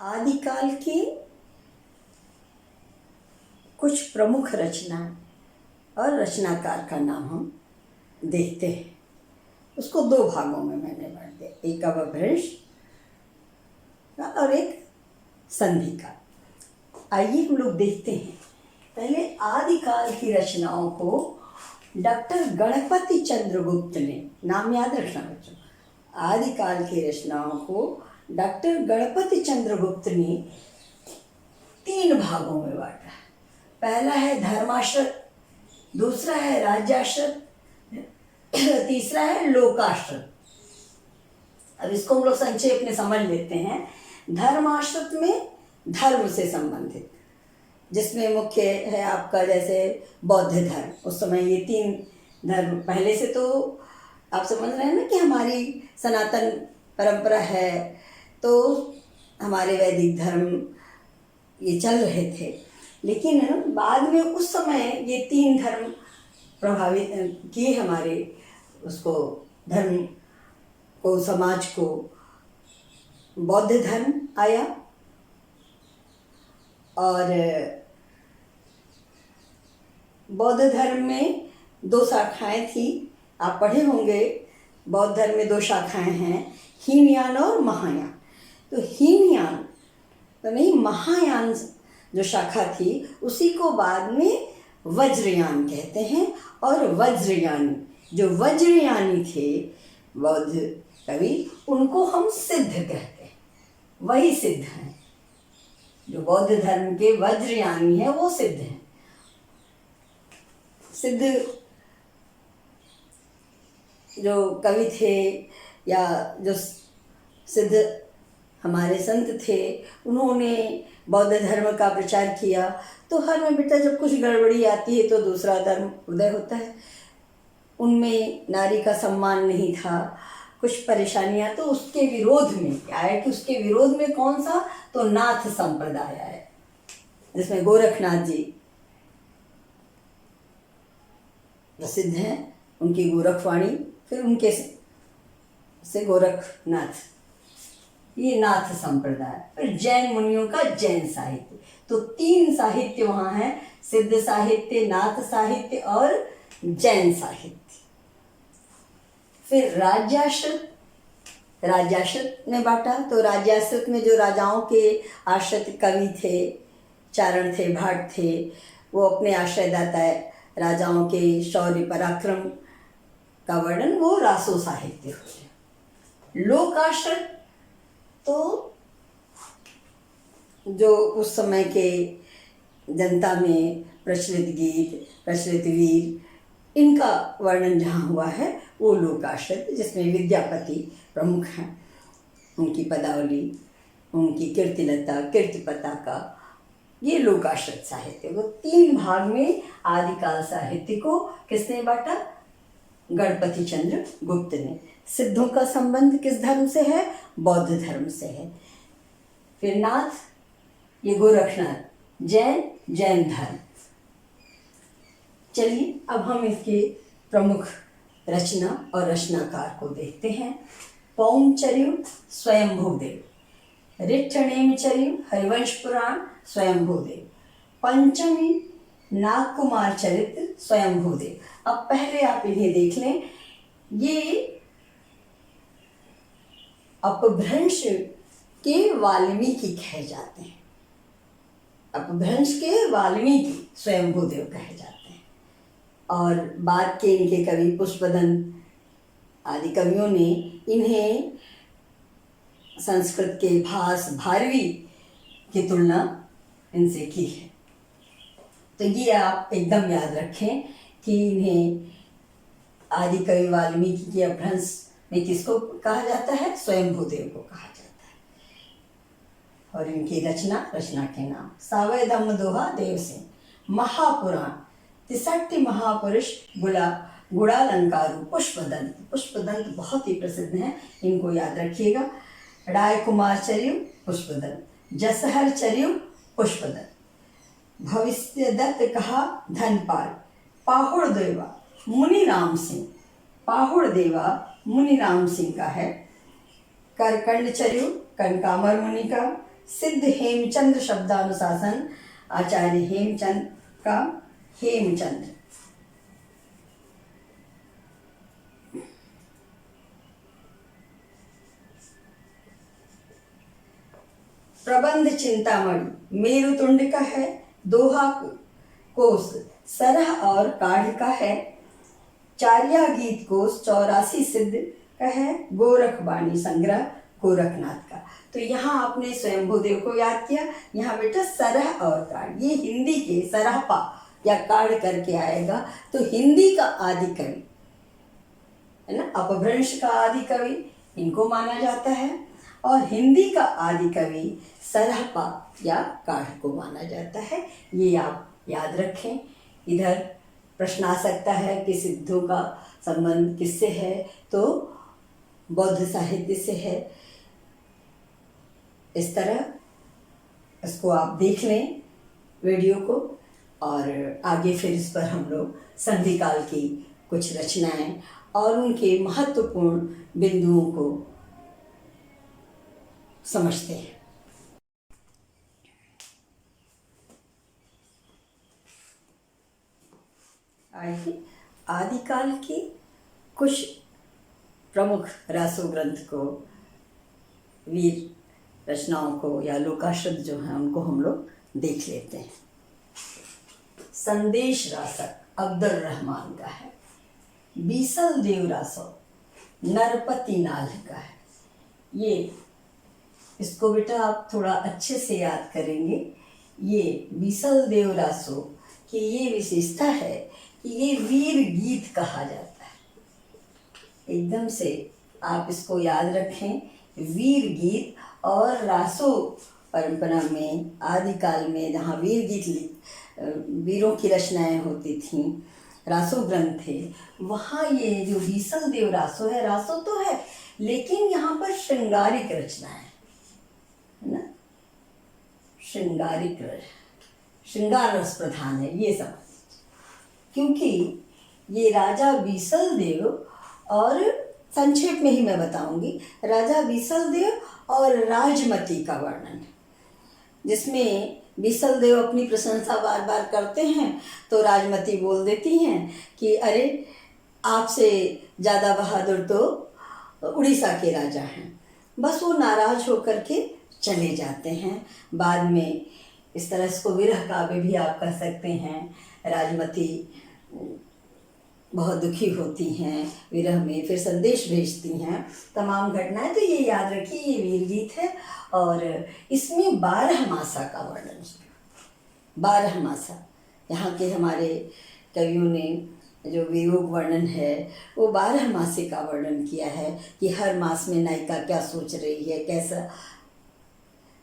आदिकाल की कुछ प्रमुख रचना और रचनाकार का नाम हम देखते हैं। उसको दो भागों में मैंने बांट दिया, एक अपभ्रंश का और एक संधि का। आइए हम लोग देखते हैं। पहले आदिकाल की रचनाओं को डॉक्टर गणपति चंद्र गुप्त ने, नाम याद रखना बच्चों, आदिकाल की रचनाओं को डॉक्टर गणपति चंद्र गुप्त ने तीन भागों में बांटा। पहला है धर्माश्रत, दूसरा है राज्याश्रत, तीसरा है लोकाश्रत। अब इसको हम लोग संक्षेप में समझ लेते हैं। धर्माश्रत में धर्म से संबंधित, जिसमें मुख्य है आपका जैसे बौद्ध धर्म। उस समय ये तीन धर्म, पहले से तो आप समझ रहे हैं ना कि हमारी सनातन परंपरा है, तो हमारे वैदिक धर्म ये चल रहे थे, लेकिन बाद में उस समय ये तीन धर्म प्रभावित किए हमारे उसको, धर्म को, समाज को। बौद्ध धर्म आया और बौद्ध धर्म में दो शाखाएं थी, आप पढ़े होंगे। बौद्ध धर्म में दो शाखाएं हैं, हीनयान और महायान। तो हीनयान तो नहीं, महायान जो शाखा थी उसी को बाद में वज्रयान कहते हैं। और वज्रयानी, जो वज्रयानी थे बौद्ध कवि, उनको हम सिद्ध कहते हैं। वही सिद्ध हैं, जो बौद्ध धर्म के वज्रयानी हैं वो सिद्ध हैं। सिद्ध जो कवि थे या जो सिद्ध हमारे संत थे, उन्होंने बौद्ध धर्म का प्रचार किया। तो हर में बेटा जब कुछ गड़बड़ी आती है तो दूसरा धर्म उदय होता है। उनमें नारी का सम्मान नहीं था, कुछ परेशानियां, तो उसके विरोध में क्या है कि उसके विरोध में कौन सा, तो नाथ संप्रदाय है, जिसमें गोरखनाथ जी प्रसिद्ध हैं, उनकी गोरखवाणी, फिर उनके से गोरखनाथ, ये नाथ संप्रदाय। फिर जैन मुनियों का जैन साहित्य। तो तीन साहित्य वहाँ हैं, सिद्ध साहित्य, नाथ साहित्य और जैन साहित्य। फिर राज्याश्रित, राज्याश्रित में बांटा। तो राज्याश्रित में जो राजाओं के आश्रित कवि थे, चारण थे, भाट थे, वो अपने आश्रयदाता राजाओं के शौर्य पराक्रम का वर्णन, वो रासो साहित्य हो गया। लोकाश्रित तो जो उस समय के जनता में प्रचलित गीत, प्रचलित वीर, इनका वर्णन जहाँ हुआ है वो लोकाश्रित, जिसमें विद्यापति प्रमुख हैं, उनकी पदावली, उनकी कीर्तिलता, कीर्ति पताका, ये लोकाश्रित साहित्य। वो तीन भाग में आदिकाल साहित्य को किसने बांटा? गणपति चंद्र गुप्त ने। सिद्धों का संबंध किस धर्म से है? बौद्ध धर्म से है। फिर नाथ, ये गोरखनाथ, जैन, जैन धर्म। चलिए अब हम इसके प्रमुख रचना और रचनाकार को देखते हैं। पौंचर्यु स्वयंभूदेव, ऋट्ठनेमिचर्यु हरिवंश पुराण स्वयंभूदेव, पंचमी नागकुमार चरित्र स्वयंभूदेव। अब पहले आप इन्हें देख लें। ये अपभ्रंश के वाल्मीकि कहे जाते हैं। अपभ्रंश के वाल्मीकि स्वयंभूदेव कहे जाते हैं। और बाद के इनके कवि पुष्पदंत आदि कवियों ने इन्हें संस्कृत के भास, भारवी की तुलना इनसे की है। तो ये आप एकदम याद रखें कि इन्हें आदि कवि वाल्मीकि के अपभ्रंश में किसको कहा जाता है? स्वयंभूदेव को कहा जाता है। और इनकी रचना, रचना के नाम सावय धम्म दोहा देव सिंह, महापुराण, 63 महापुरुष, गुणालंकारु, पुष्पदंत। पुष्पदंत बहुत ही प्रसिद्ध हैं, इनको याद रखिएगा। राय कुमार चर्यु पुष्पदंत, जसहर चर्यु पुष्पदंत, भविष्य दत्त कहा धनपाल, पाहुड़ देवा मुनि राम सिंह, पाहुड़ देवा मुनि राम सिंह का है। करकंड चर्यु कनकामर मुनि का, सिद्ध हेमचंद्र शब्दानुशासन आचार्य हेमचंद का हेमचंद्र। प्रबंध चिंतामणि मेरुतुंड का है, दोहा कोश सरह और काढ़ का है, चारिया गीत कोश 84 सिद्ध का है, गोरखवाणी संग्रह गोरखनाथ का। तो यहाँ आपने स्वयंभूदेव को याद किया। यहाँ बेटा सरह और काढ़, ये हिंदी के सरहपा या काढ़ करके आएगा, तो हिंदी का आदि कवि है ना, अपभ्रंश का आदि कवि इनको माना जाता है, और हिंदी का आदि कवि सरहपा या काढ़ को माना जाता है। ये आप याद रखें। इधर प्रश्न आ सकता है कि सिद्धों का संबंध किससे है, तो बौद्ध साहित्य से है। इस तरह इसको आप देख लें वीडियो को, और आगे फिर इस पर हम लोग संधि काल की कुछ रचनाएं और उनके महत्वपूर्ण बिंदुओं को समझते हैं। आइए आदिकाल की कुछ प्रमुख रासो ग्रंथ को, वीर रचनाओं को या लोकाश्रित जो हैं उनको हम लोग देख लेते हैं। संदेश रासक अब्दुल रहमान का है, बीसल देव रासो नरपति नाल का है। ये इसको बेटा आप थोड़ा अच्छे से याद करेंगे। ये बीसल देव रासो की ये विशेषता है कि ये वीर गीत कहा जाता है। एकदम से आप इसको याद रखें, वीर गीत। और रासो परंपरा में आदिकाल में जहाँ वीर गीत वीरों की रचनाएं होती थीं, रासो ग्रंथ थे, वहाँ ये जो बीसल देव रासो है, रासो तो है लेकिन यहाँ पर श्रृंगारिक रचनाएं है ना, श्रृंगार रस प्रधान है ये सब। क्योंकि ये राजा बीसल देव, और संक्षेप में ही मैं बताऊंगी, राजा बीसल देव और राजमती का वर्णन है, जिसमें बीसल देव अपनी प्रशंसा बार बार करते हैं तो राजमती बोल देती हैं कि अरे आपसे ज़्यादा बहादुर तो उड़ीसा के राजा हैं। बस वो नाराज होकर के चले जाते हैं। बाद में इस तरह इसको विरह काव्य भी आप कह सकते हैं। राजमती बहुत दुखी होती हैं विरह में, फिर संदेश भेजती हैं, तमाम घटनाएं। तो ये याद रखिए ये वीर गीत है, और इसमें 12 मासा का वर्णन है। 12 मासा यहाँ के हमारे कवियों ने जो वियोग वर्णन है वो 12 मासे का वर्णन किया है कि हर मास में नायिका क्या सोच रही है, कैसा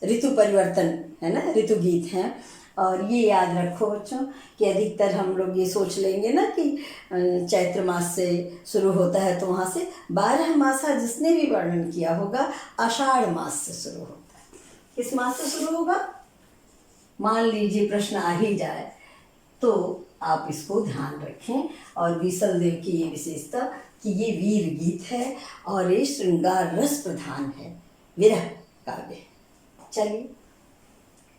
ऋतु परिवर्तन है ना, ऋतु गीत हैं। और ये याद रखो बच्चों कि अधिकतर हम लोग ये सोच लेंगे ना कि चैत्र मास से शुरू होता है, तो वहाँ से 12 मासा जिसने भी वर्णन किया होगा आषाढ़ मास से शुरू होता है। किस मास से शुरू होगा? मान लीजिए प्रश्न आ ही जाए तो आप इसको ध्यान रखें। और बीसल देव की ये विशेषता कि ये वीर गीत है और ये श्रृंगार रस प्रधान है, विरह काव्य। चलिए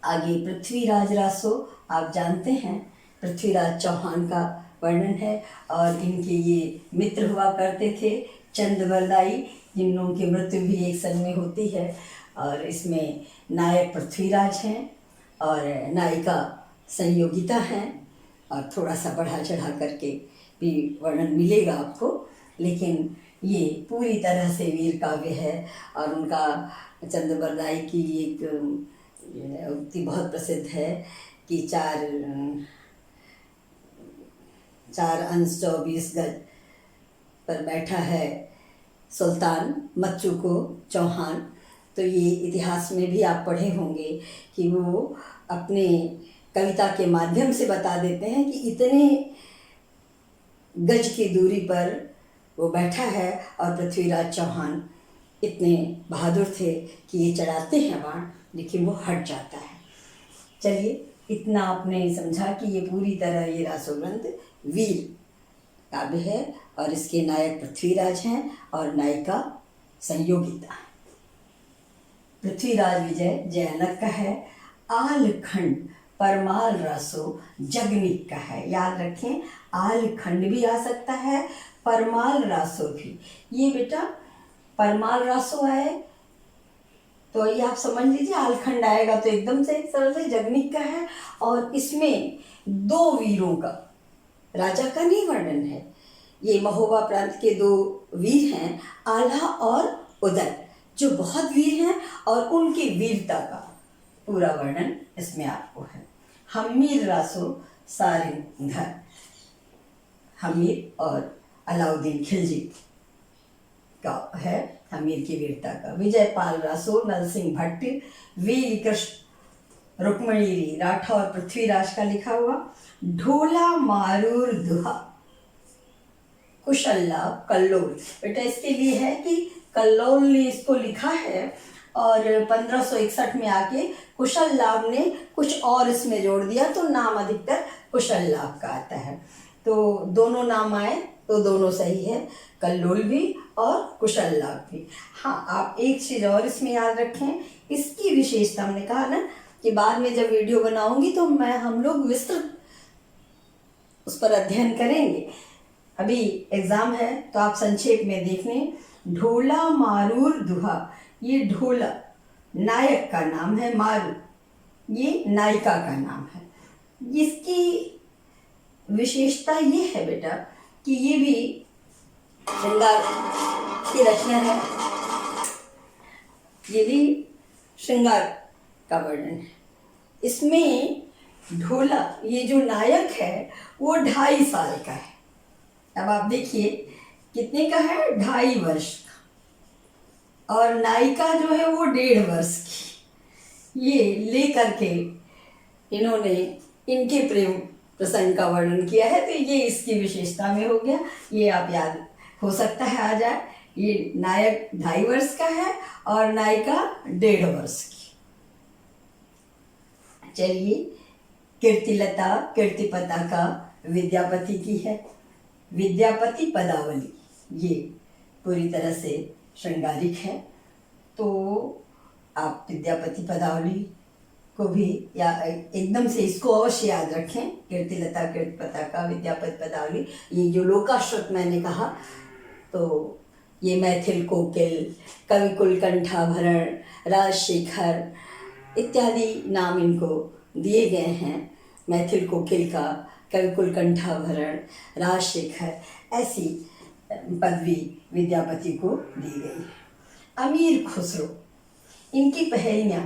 आगे पृथ्वीराज रासो आप जानते हैं, पृथ्वीराज चौहान का वर्णन है, और इनके ये मित्र हुआ करते थे चंदबरदाई, जिन लोगों की मृत्यु भी एक संग में होती है। और इसमें नायक पृथ्वीराज हैं और नायिका संयोगिता हैं, और थोड़ा सा बढ़ा चढ़ा करके भी वर्णन मिलेगा आपको, लेकिन ये पूरी तरह से वीर काव्य है। और उनका चंदबरदाई की एक उक्ति बहुत प्रसिद्ध है कि 4 अंश 24 गज पर बैठा है सुल्तान मच्चू को चौहान। तो ये इतिहास में भी आप पढ़े होंगे कि वो अपने कविता के माध्यम से बता देते हैं कि इतने गज की दूरी पर वो बैठा है, और पृथ्वीराज चौहान इतने बहादुर थे कि ये चढ़ाते हैं बाण लेकिन वो हट जाता है। चलिए इतना आपने समझा कि ये पूरी तरह ये रासो ग्रंथ वीर काव्य है, और इसके नायक पृथ्वीराज हैं और नायिका संयोगिता है। पृथ्वीराज विजय जैनक का है। आलखंड परमाल रासो जगनिक का है। याद रखें, आलखंड भी आ सकता है, परमाल रासो भी। ये बेटा परमाल रासो आए तो ये आप समझ लीजिए, आलखंड आएगा तो एकदम से सरल से जगनिक का है। और इसमें दो वीरों का, राजा का नहीं वर्णन है, ये महोबा प्रांत के दो वीर हैं, आल्हा और उदय, जो बहुत वीर हैं और उनकी वीरता का पूरा वर्णन इसमें आपको है। हमीर रासो सारिंधर, हमीर और अलाउद्दीन खिलजी का है हमीर की वीरता का। विजयपाल रासो नरसिंह भट्ट, वीर कृष्ण रुक्मणी राठा और पृथ्वीराज का लिखा हुआ। ढोला मारूर दुहा कुशल कल्लोल, बेटा इसके लिए है कि कल्लोल ने इसको लिखा है और 1561 में आके कुशल लाभ ने कुछ और इसमें जोड़ दिया, तो नाम अधिकतर कुशल लाभ का आता है। तो दोनों नाम आए तो दोनों सही है, कल्लोल भी और कुशल लाभ भी। हाँ, आप एक चीज़ और इसमें याद रखें, इसकी विशेषता हमने कहा ना कि बाद में जब वीडियो बनाऊंगी तो हम लोग विस्तृत उस पर अध्ययन करेंगे। अभी एग्जाम है तो आप संक्षेप में देख लें। ढोला मारूर दुहा, ये ढोला नायक का नाम है, मारू ये नायिका का नाम है। इसकी विशेषता ये है बेटा कि ये भी श्रृंगार की रचना है, ये भी श्रृंगार का वर्णन है। इसमें ढोला, ये जो नायक है वो 2.5 साल का है। अब आप देखिए कितने का है, 2.5 वर्ष का, और नायिका जो है वो 1.5 वर्ष की। ये लेकर के इन्होंने इनके प्रेम प्रसंग का वर्णन किया है, तो ये इसकी विशेषता में हो गया। ये आप याद हो सकता है आ जाए। ये नायक 2.5 वर्ष का है और नायिका 1.5 वर्ष की। चलिए, कीर्तिलता कीर्ति पताका विद्यापति की है। विद्यापति पदावली ये पूरी तरह से श्रृंगारिक है, तो आप विद्यापति पदावली को भी या एकदम से इसको अवश्य याद रखें। कीर्तिलता कीर्ति पताका विद्यापति पदावली, ये जो लोकाश्रित मैंने कहा, तो ये मैथिल कोकिल, कविकुल कंठाभरण, राजशेखर इत्यादि नाम इनको दिए गए हैं। मैथिल कोकिल का, कविकुल कंठाभरण, राजशेखर, ऐसी पदवी विद्यापति को दी गई है। अमीर खुसरो, इनकी पहेलियाँ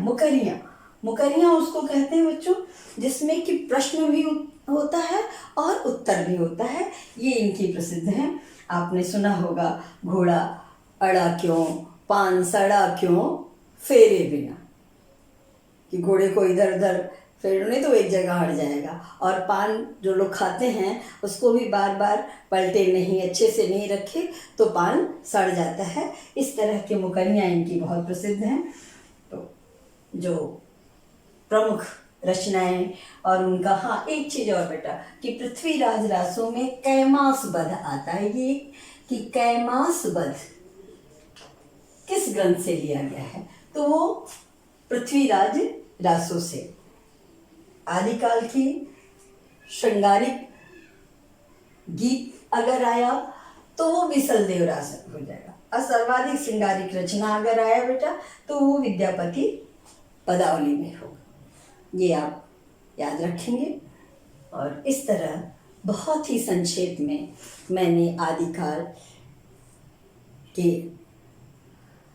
मुकरियाँ उसको कहते हैं बच्चों जिसमें कि प्रश्न भी होता है और उत्तर भी होता है। ये इनकी प्रसिद्ध हैं। आपने सुना होगा, घोड़ा अड़ा क्यों, पान सड़ा क्यों, फेरे बिना, कि घोड़े को इधर उधर फेरने तो एक जगह हट जाएगा, और पान जो लोग खाते हैं उसको भी बार बार पलटे नहीं, अच्छे से नहीं रखे तो पान सड़ जाता है। इस तरह की मुकरियाँ इनकी बहुत प्रसिद्ध हैं। तो जो प्रमुख रचनाएं और उनका, हाँ एक चीज़ और बेटा कि पृथ्वीराज रासों में कैमासबध आता है। ये कि कैमासबध किस ग्रंथ से लिया गया है, तो वो पृथ्वीराज रासों से। आदिकाल की श्रृंगारिक गीत अगर आया तो वो विसल देव रास हो जाएगा, और सर्वाधिक श्रृंगारिक रचना अगर आया बेटा तो वो विद्यापति पदावली में होगा। ये आप याद रखेंगे। और इस तरह बहुत ही संक्षेप में मैंने आदिकाल के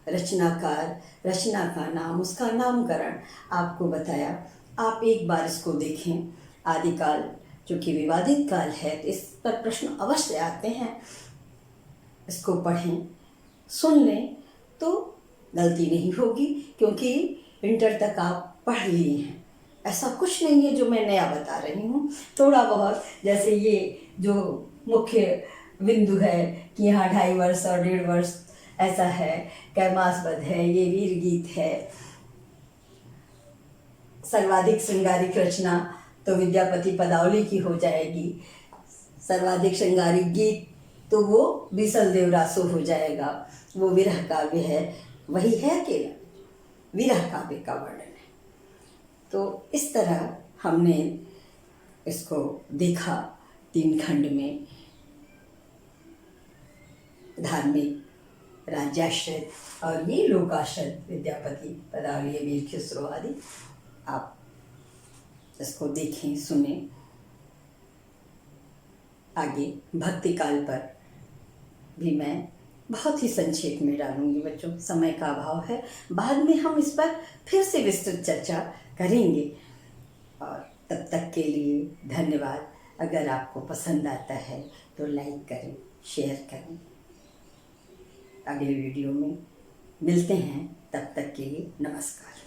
रचनाकार, रचना का नाम, उसका नामकरण आपको बताया। आप एक बार इसको देखें। आदिकाल जो कि विवादित काल है, तो इस पर प्रश्न अवश्य आते हैं। इसको पढ़ें, सुन लें तो गलती नहीं होगी, क्योंकि इंटर तक आप पढ़ लिए हैं। ऐसा कुछ नहीं है जो मैं नया बता रही हूँ। थोड़ा बहुत, जैसे ये जो मुख्य बिंदु है कि यहाँ 2.5 वर्ष और 1.5 वर्ष ऐसा है, कैमासबध है, ये वीर गीत है। सर्वाधिक श्रृंगारिक रचना तो विद्यापति पदावली की हो जाएगी। सर्वाधिक श्रृंगारिक गीत तो वो विसल देव रासो हो जाएगा, वो विरह काव्य है, वही है अकेला। विरह काव्य का वर्णन है। तो इस तरह हमने इसको देखा 3 खंड में, धार्मिक, राज्याश्रित और ये लोकाश्रित विद्यापति, पदावली, वीर खिसरो आदि। आप इसको देखें, सुने। आगे भक्ति काल पर भी मैं बहुत ही संक्षेप में डालूंगी बच्चों, समय का अभाव है। बाद में हम इस पर फिर से विस्तृत चर्चा करेंगे। और तब तक के लिए धन्यवाद। अगर आपको पसंद आता है तो लाइक करें, शेयर करें। अगले वीडियो में मिलते हैं, तब तक के लिए नमस्कार।